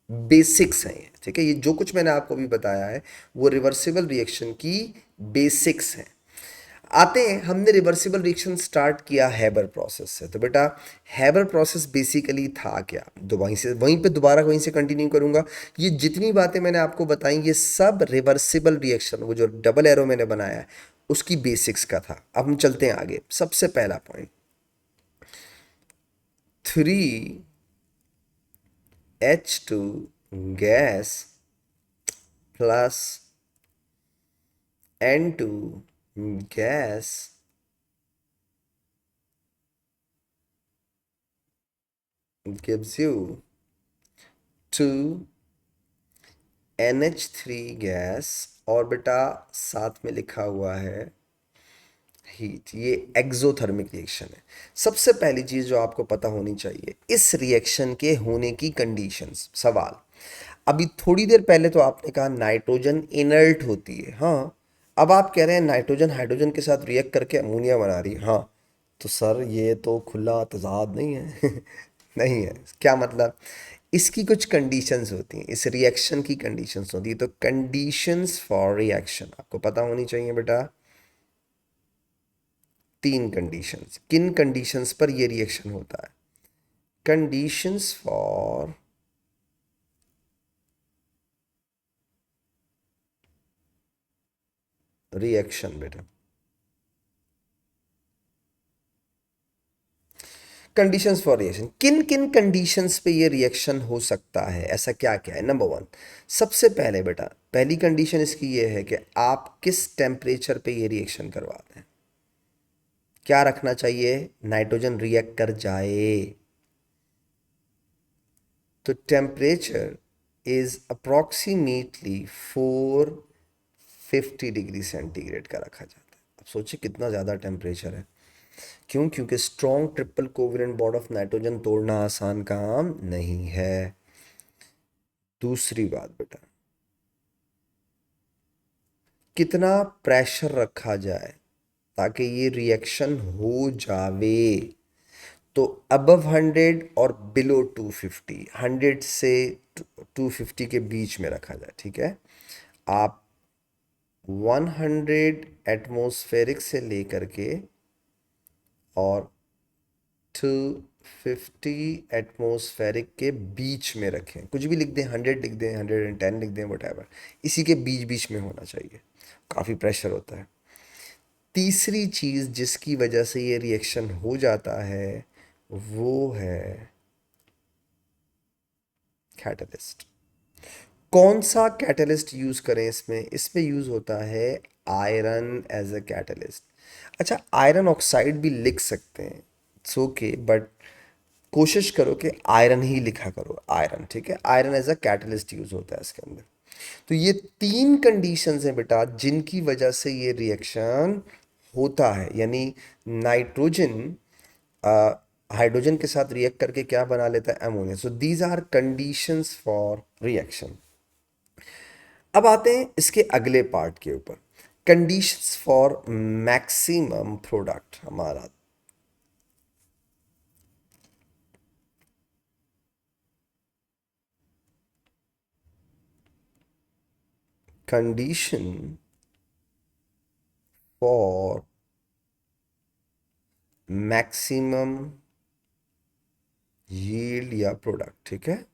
बेसिक्स हैं ये, ठीक है। ये जो कुछ मैंने आपको अभी बताया है वो रिवर्सिबल रिएक्शन की बेसिक्स हैं। आते हैं, हमने रिवर्सिबल रिएक्शन स्टार्ट किया हैबर प्रोसेस से। तो बेटा हैबर प्रोसेस बेसिकली था क्या, तो वहीं से कंटिन्यू करूंगा। ये जितनी बातें मैंने आपको बताई ये सब रिवर्सिबल रिएक्शन, वो जो डबल एरो मैंने बनाया है उसकी बेसिक्स का था। अब हम चलते हैं आगे। सबसे पहला point, 3H2 gas plus N2 gas gives you 2NH3 gas, और बेटा साथ में लिखा हुआ है हीट। ये एक्सोथर्मिक रिएक्शन है। सबसे पहली चीज जो आपको पता होनी चाहिए इस रिएक्शन के होने की कंडीशंस। सवाल, अभी थोड़ी देर पहले तो आपने कहा नाइट्रोजन इनर्ट होती है, हाँ। अब आप कह रहे हैं नाइट्रोजन हाइड्रोजन के साथ रिएक्ट करके अमोनिया बना रही है, हाँ। तो सर ये तो खुला तजाद नहीं है। नहीं है, क्या मतलब? इसकी कुछ कंडीशंस होती हैं, इस रिएक्शन की कंडीशंस होती है। तो कंडीशंस फॉर रिएक्शन आपको पता होनी चाहिए बेटा। तीन कंडीशंस, किन कंडीशंस पर ये रिएक्शन होता है? कंडीशंस फॉर रिएक्शन बेटा, कंडीशंस फॉर रिएक्शन, किन किन कंडीशंस पे ये रिएक्शन हो सकता है, ऐसा क्या क्या है? नंबर वन, सबसे पहले बेटा पहली कंडीशन इसकी ये है कि आप किस टेम्परेचर पे ये रिएक्शन करवाते हैं। क्या रखना चाहिए? नाइट्रोजन रिएक्ट कर जाए तो temperature is approximately 450 degree centigrade का रखा जाता है। अब सोचिए कितना ज़्यादा टेम्परेचर है। क्यों? क्योंकि strong triple covalent bond of nitrogen तोड़ना आसान काम नहीं है। दूसरी बात बेटा, कितना प्रेशर रखा जाए ताकि ये रिएक्शन हो जावे? तो अबव 100 और बिलो 250, 100 से 250 के बीच में रखा जाए, ठीक है। आप 100 एटमॉस्फेरिक से लेकर के और 250 एटमॉस्फेरिक के बीच में रखें। कुछ भी लिख दें, 100 लिख दें, 110 लिख दें, वट, इसी के बीच बीच में होना चाहिए। काफ़ी प्रेशर होता है। तीसरी चीज़ जिसकी वजह से ये रिएक्शन हो जाता है वो है कैटलिस्ट। कौन सा कैटलिस्ट यूज़ करें इसमें? इसमें यूज़ होता है आयरन एज अ कैटलिस्ट। अच्छा, आयरन ऑक्साइड भी लिख सकते हैं, इट्स ओके, बट कोशिश करो कि आयरन ही लिखा करो, आयरन, ठीक है। Iron as a catalyst use होता है इसके अंदर। तो ये तीन कंडीशंस हैं बेटा जिनकी वजह से ये रिएक्शन होता है। यानी नाइट्रोजन हाइड्रोजन के साथ रिएक्ट करके क्या बना लेता है? Ammonia. So these are conditions for reaction. अब आते हैं इसके अगले पार्ट के ऊपर, कंडीशंस फॉर मैक्सिमम प्रोडक्ट। हमारा कंडीशन फॉर मैक्सिमम यील्ड या प्रोडक्ट, ठीक है।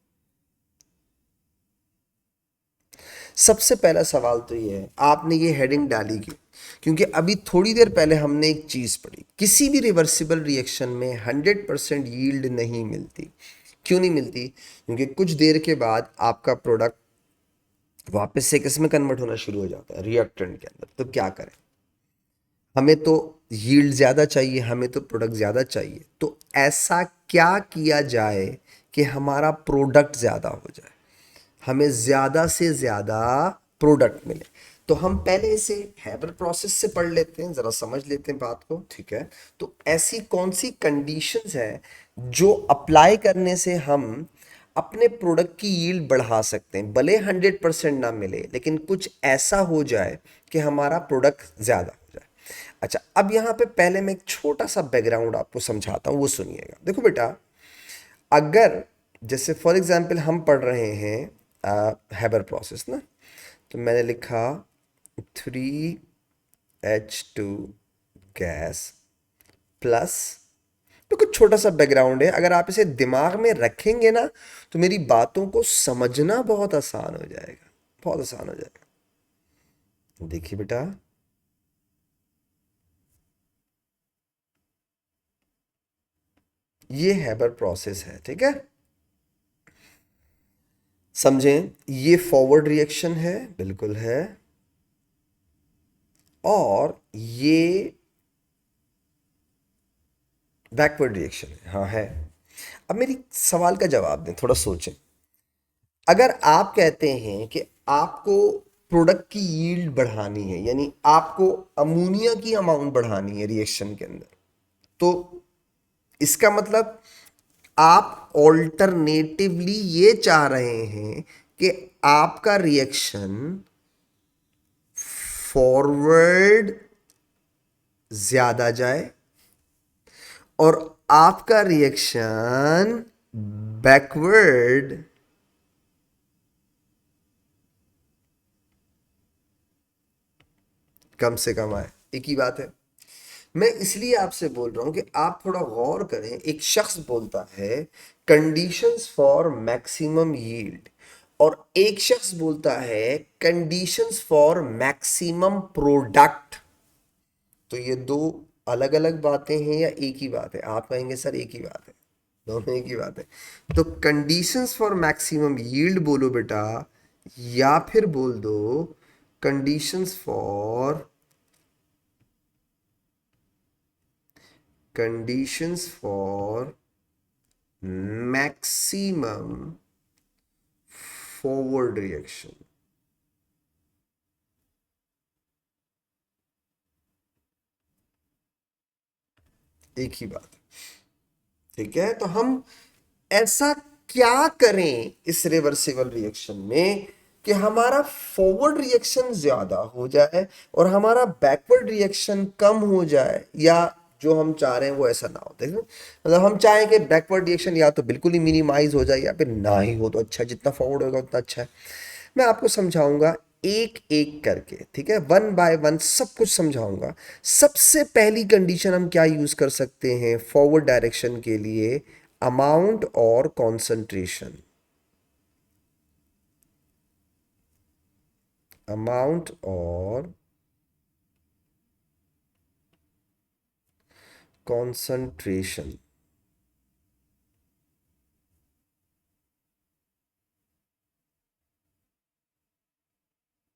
सबसे पहला सवाल तो ये है, आपने ये हेडिंग डाली क्यों? क्योंकि अभी थोड़ी देर पहले हमने एक चीज़ पढ़ी, किसी भी रिवर्सिबल रिएक्शन में 100% यील्ड नहीं मिलती। क्यों नहीं मिलती? क्योंकि कुछ देर के बाद आपका प्रोडक्ट वापस से किस में कन्वर्ट होना शुरू हो जाता है? रिएक्टेंट के अंदर। तो क्या करें? हमें तो यील्ड ज़्यादा चाहिए, हमें तो प्रोडक्ट ज़्यादा चाहिए, तो ऐसा क्या किया जाए कि हमारा प्रोडक्ट ज़्यादा हो जाए, हमें ज़्यादा से ज़्यादा प्रोडक्ट मिले। तो हम पहले इसे हैबर प्रोसेस से पढ़ लेते हैं, ज़रा समझ लेते हैं बात को, ठीक है। तो ऐसी कौन सी कंडीशंस हैं जो अप्लाई करने से हम अपने प्रोडक्ट की यील्ड बढ़ा सकते हैं, भले 100% ना मिले लेकिन कुछ ऐसा हो जाए कि हमारा प्रोडक्ट ज़्यादा हो जाए। अच्छा, अब यहाँ पे पहले मैं एक छोटा सा बैकग्राउंड आपको समझाता हूँ, वो सुनिएगा। देखो बेटा, अगर जैसे फॉर एग्जांपल हम पढ़ रहे हैं हैबर प्रोसेस ना, तो मैंने लिखा 3H2 गैस प्लस, तो कुछ छोटा सा बैकग्राउंड है, अगर आप इसे दिमाग में रखेंगे ना तो मेरी बातों को समझना बहुत आसान हो जाएगा, बहुत आसान हो जाएगा। देखिए बेटा, ये हैबर प्रोसेस है, ठीक है। समझें, ये फॉरवर्ड रिएक्शन है, बिल्कुल है, और ये बैकवर्ड रिएक्शन है, हाँ है। अब मेरी सवाल का जवाब दें, थोड़ा सोचें। अगर आप कहते हैं कि आपको प्रोडक्ट की यील्ड बढ़ानी है, यानी आपको अमोनिया की अमाउंट बढ़ानी है रिएक्शन के अंदर, तो इसका मतलब आप ऑल्टरनेटिवली ये चाह रहे हैं कि आपका रिएक्शन फॉरवर्ड ज्यादा जाए और आपका रिएक्शन बैकवर्ड कम से कम आए। एक ही बात है। मैं इसलिए आपसे बोल रहा हूं कि आप थोड़ा गौर करें। एक शख्स बोलता है कंडीशंस फॉर मैक्सिमम यील्ड, और एक शख्स बोलता है कंडीशंस फॉर मैक्सिमम प्रोडक्ट। तो ये दो अलग अलग बातें हैं या एक ही बात है? आप कहेंगे सर एक ही बात है, दोनों एक ही बात है। तो कंडीशंस फॉर मैक्सिमम यील्ड बोलो बेटा, या फिर बोल दो conditions for maximum forward reaction. एक ही बात है, ठीक है। तो हम ऐसा क्या करें इस रिवर्सिबल रिएक्शन में कि हमारा फॉरवर्ड रिएक्शन ज्यादा हो जाए और हमारा बैकवर्ड रिएक्शन कम हो जाए, या जो हम चाह रहे हैं वो ऐसा ना हो। देखो, मतलब हम चाहें कि बैकवर्ड रिएक्शन या तो बिल्कुल ही मिनिमाइज हो जाए या फिर ना ही हो तो अच्छा है, जितना फॉरवर्ड होगा उतना अच्छा है। मैं आपको समझाऊंगा एक एक करके, ठीक है, वन बाय वन सब कुछ समझाऊंगा। सबसे पहली कंडीशन हम क्या यूज कर सकते हैं फॉरवर्ड डायरेक्शन के लिए? अमाउंट और कॉन्सेंट्रेशन। अमाउंट और कॉन्सेंट्रेशन।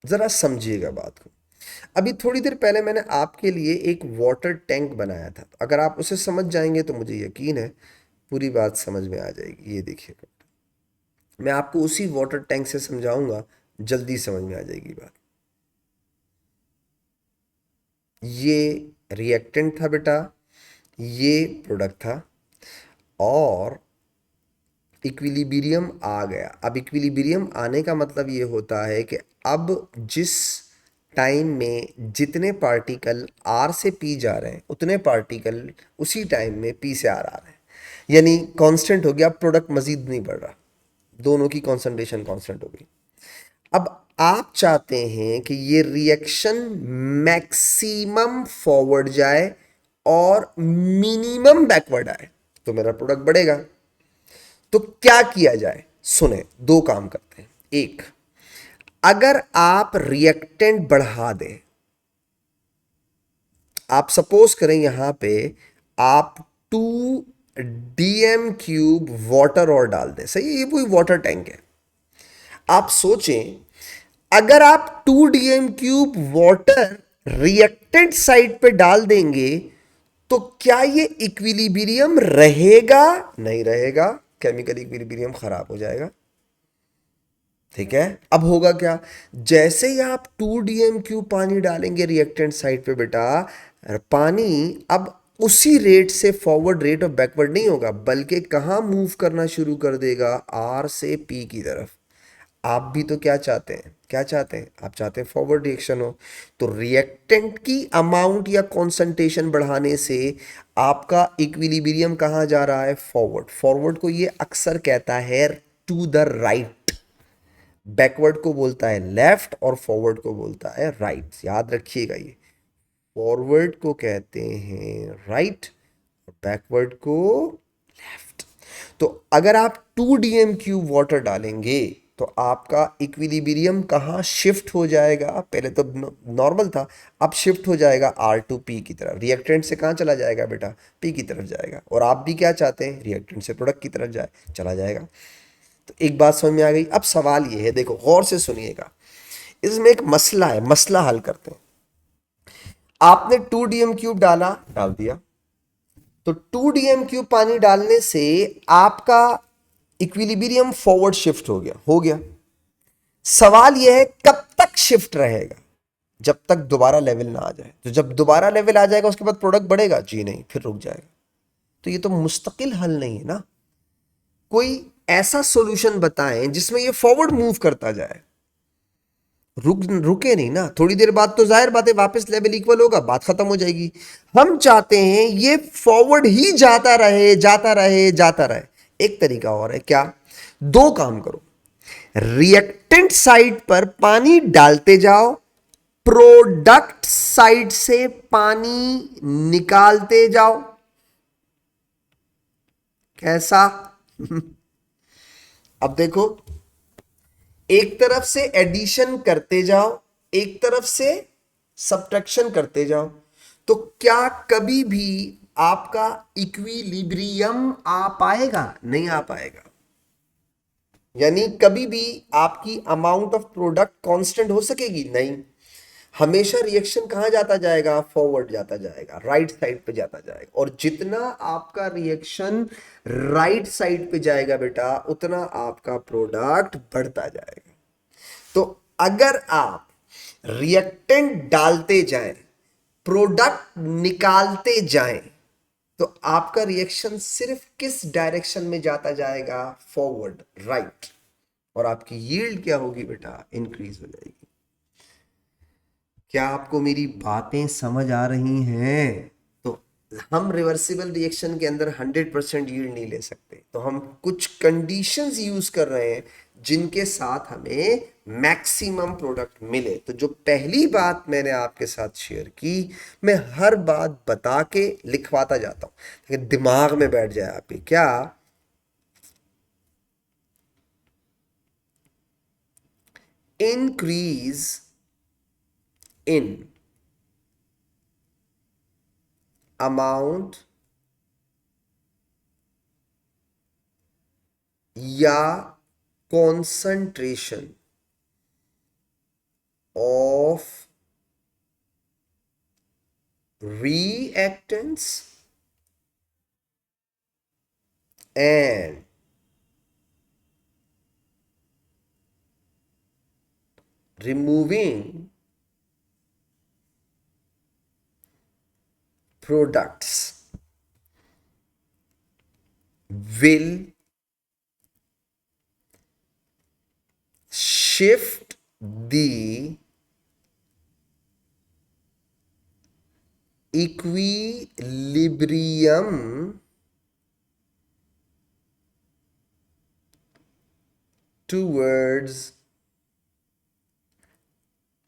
जरा समझिएगा बात को। अभी थोड़ी देर पहले मैंने आपके लिए एक वाटर टैंक बनाया था, अगर आप उसे समझ जाएंगे तो मुझे यकीन है पूरी बात समझ में आ जाएगी। ये देखिएगा, मैं आपको उसी वाटर टैंक से समझाऊंगा, जल्दी समझ में आ जाएगी बात। ये रिएक्टेंट था बेटा, ये प्रोडक्ट था, और इक्विलिब्रियम आ गया। अब इक्विलिब्रियम आने का मतलब ये होता है कि अब जिस टाइम में जितने पार्टिकल आर से पी जा रहे हैं उतने पार्टिकल उसी टाइम में पी से आर आ रहे हैं, यानी कांस्टेंट हो गया, प्रोडक्ट मजीद नहीं बढ़ रहा, दोनों की कॉन्सेंट्रेशन कांस्टेंट हो गई। अब आप चाहते हैं कि ये रिएक्शन मैक्सिमम फॉरवर्ड जाए और मिनिमम बैकवर्ड आए, तो मेरा प्रोडक्ट बढ़ेगा। तो क्या किया जाए? सुने, दो काम करते हैं। एक, अगर आप रिएक्टेंट बढ़ा दें, आप सपोज करें यहां पे आप 2 DM³ वाटर और डाल दें, सही है, ये कोई वाटर टैंक है। आप सोचें, अगर आप 2 DM³ वाटर रिएक्टेंट साइड पे डाल देंगे तो क्या ये इक्विलिब्रियम रहेगा? नहीं रहेगा, केमिकल इक्विलिब्रियम खराब हो जाएगा। ठीक है, अब होगा क्या? जैसे ही आप 2 DMQ पानी डालेंगे रिएक्टेंट साइड पे बेटा, पानी अब उसी रेट से फॉरवर्ड रेट और बैकवर्ड नहीं होगा, बल्कि कहां मूव करना शुरू कर देगा? आर से पी की तरफ। आप भी तो क्या चाहते हैं? क्या चाहते हैं? आप चाहते हैं फॉरवर्ड रिएक्शन हो। तो रिएक्टेंट की अमाउंट या कॉन्सेंट्रेशन बढ़ाने से आपका इक्विलिब्रियम कहां जा रहा है? फॉरवर्ड। फॉरवर्ड को ये अक्सर कहता है टू द राइट, बैकवर्ड को बोलता है लेफ्ट और फॉरवर्ड को बोलता है राइट। याद रखिएगा, ये फॉरवर्ड को कहते हैं राइट और बैकवर्ड को लेफ्ट। तो अगर आप 2 DMQ वाटर डालेंगे तो आपका इक्विलिब्रियम कहाँ शिफ्ट हो जाएगा? पहले तो नॉर्मल था, अब शिफ्ट हो जाएगा R to P की तरफ। रिएक्टेंट से कहाँ चला जाएगा बेटा? P की तरफ जाएगा। और आप भी क्या चाहते हैं? रिएक्टेंट से प्रोडक्ट की तरफ जाए, चला जाएगा। तो एक बात समझ में आ गई। अब सवाल ये है, देखो गौर से सुनिएगा, इसमें एक मसला है, मसला हल करते हैं। आपने 2 DM क्यूब डाला, डाल दिया, तो 2 DM क्यूब पानी डालने से आपका इक्विलिब्रियम फॉरवर्ड शिफ्ट हो गया, हो गया। सवाल यह है कब तक शिफ्ट रहेगा? जब तक दोबारा लेवल ना आ जाए। तो जब दोबारा लेवल आ जाएगा उसके बाद प्रोडक्ट बढ़ेगा? जी नहीं, फिर रुक जाएगा। तो ये तो मुस्तकिल हल नहीं है ना। कोई ऐसा सॉल्यूशन बताएं जिसमें ये फॉरवर्ड मूव करता जाए, रुके नहीं ना। थोड़ी देर बाद तो जाहिर बात है वापस लेवल इक्वल होगा, बात खत्म हो जाएगी। हम चाहते हैं ये फॉरवर्ड ही जाता रहे, जाता रहे, जाता रहे। एक तरीका और है, क्या? दो काम करो, रिएक्टेंट साइड पर पानी डालते जाओ, प्रोडक्ट साइड से पानी निकालते जाओ। कैसा? अब देखो, एक तरफ से एडिशन करते जाओ, एक तरफ से सब्ट्रैक्शन करते जाओ, तो क्या कभी भी आपका इक्विलिब्रियम आ पाएगा? नहीं आ पाएगा। यानी कभी भी आपकी अमाउंट ऑफ प्रोडक्ट कांस्टेंट हो सकेगी? नहीं। हमेशा रिएक्शन कहां जाता जाएगा? फॉरवर्ड जाता जाएगा, राइट साइड पे जाता जाएगा। और जितना आपका रिएक्शन राइट साइड पे जाएगा बेटा, उतना आपका प्रोडक्ट बढ़ता जाएगा। तो अगर आप रिएक्टेंट डालते जाएं, प्रोडक्ट निकालते जाएं, तो आपका रिएक्शन सिर्फ किस डायरेक्शन में जाता जाएगा? Forward, right. और आपकी यील्ड क्या होगी बेटा? इंक्रीज हो जाएगी। क्या आपको मेरी बातें समझ आ रही हैं? तो हम रिवर्सिबल रिएक्शन के अंदर 100% यील्ड नहीं ले सकते, तो हम कुछ कंडीशंस यूज कर रहे हैं जिनके साथ हमें मैक्सिमम प्रोडक्ट मिले। तो जो पहली बात मैंने आपके साथ शेयर की, मैं हर बात बता के लिखवाता जाता हूं ताकि दिमाग में बैठ जाए आपके। क्या? इंक्रीज इन अमाउंट या concentration of reactants and removing products will shift the equilibrium towards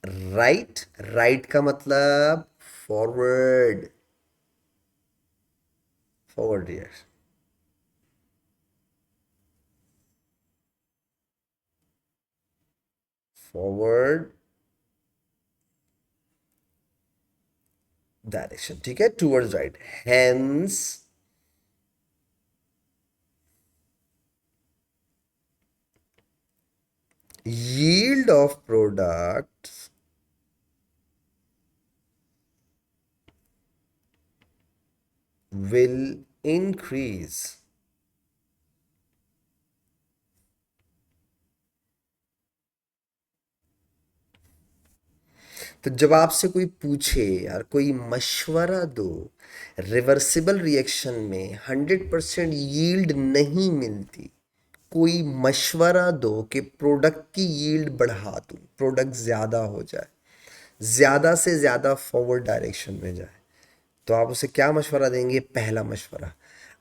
right. Right का मतलब forward, forward reaction, forward direction. ठीक है, towards right. Hence yield of products will increase. तो जब आपसे कोई पूछे यार कोई मशवरा दो, रिवर्सिबल रिएक्शन में 100% यील्ड नहीं मिलती, कोई मशवरा दो कि प्रोडक्ट की यील्ड बढ़ा दूं, प्रोडक्ट ज़्यादा हो जाए, ज़्यादा से ज़्यादा फॉरवर्ड डायरेक्शन में जाए, तो आप उसे क्या मशवरा देंगे? पहला मशवरा,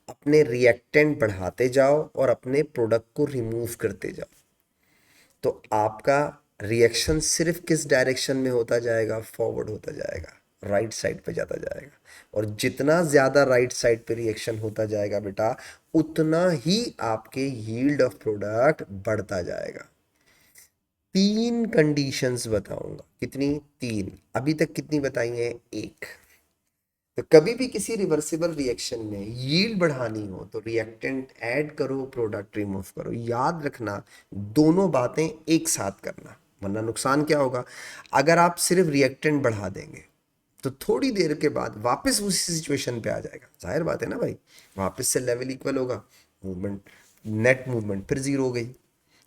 अपने रिएक्टेंट बढ़ाते जाओ और अपने प्रोडक्ट को रिमूव करते जाओ। तो आपका रिएक्शन सिर्फ किस डायरेक्शन में होता जाएगा? फॉरवर्ड होता जाएगा, राइट साइड पे जाता जाएगा। और जितना ज़्यादा राइट साइड पे रिएक्शन होता जाएगा बेटा, उतना ही आपके यील्ड ऑफ प्रोडक्ट बढ़ता जाएगा। तीन कंडीशंस बताऊंगा। कितनी? तीन। अभी तक कितनी बताई हैं? एक। तो कभी भी किसी रिवर्सिबल रिएक्शन में यील्ड बढ़ानी हो तो रिएक्टेंट ऐड करो, प्रोडक्ट रिमूव करो। याद रखना, दोनों बातें एक साथ करना, वरना नुकसान क्या होगा? अगर आप सिर्फ रिएक्टेंट बढ़ा देंगे तो थोड़ी देर के बाद वापस उसी सिचुएशन पे आ जाएगा। जाहिर बात है ना भाई, वापस से लेवल इक्वल होगा, मूवमेंट, नेट मूवमेंट फिर जीरो हो गई।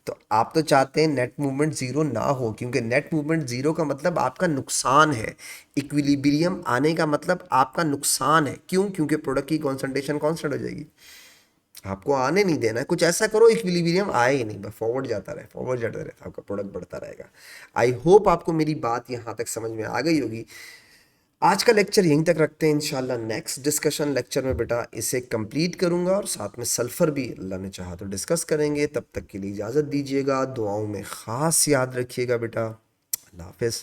तो आप तो चाहते हैं नेट मूवमेंट ज़ीरो ना हो, क्योंकि नेट मूवमेंट ज़ीरो का मतलब आपका नुकसान है। इक्विलिब्रियम आने का मतलब आपका नुकसान है। क्यों? क्योंकि प्रोडक्ट की कॉन्सेंट्रेशन कांस्टेंट हो जाएगी। आपको आने नहीं देना है, कुछ ऐसा करो इक्विलिब्रियम आए ही नहीं, बस फॉरवर्ड जाता रहे, फॉरवर्ड जाता रहे, आपका प्रोडक्ट बढ़ता रहेगा। आई होप आपको मेरी बात यहाँ तक समझ में आ गई होगी। आज का लेक्चर यहीं तक रखते हैं। इंशाल्लाह नेक्स्ट डिस्कशन लेक्चर में बेटा इसे कंप्लीट करूंगा और साथ में सल्फ़र भी अल्लाह ने चाहा तो डिस्कस करेंगे। तब तक के लिए इजाज़त दीजिएगा, दुआओं में ख़ास याद रखिएगा बेटा। अल्लाह हाफ़िज़।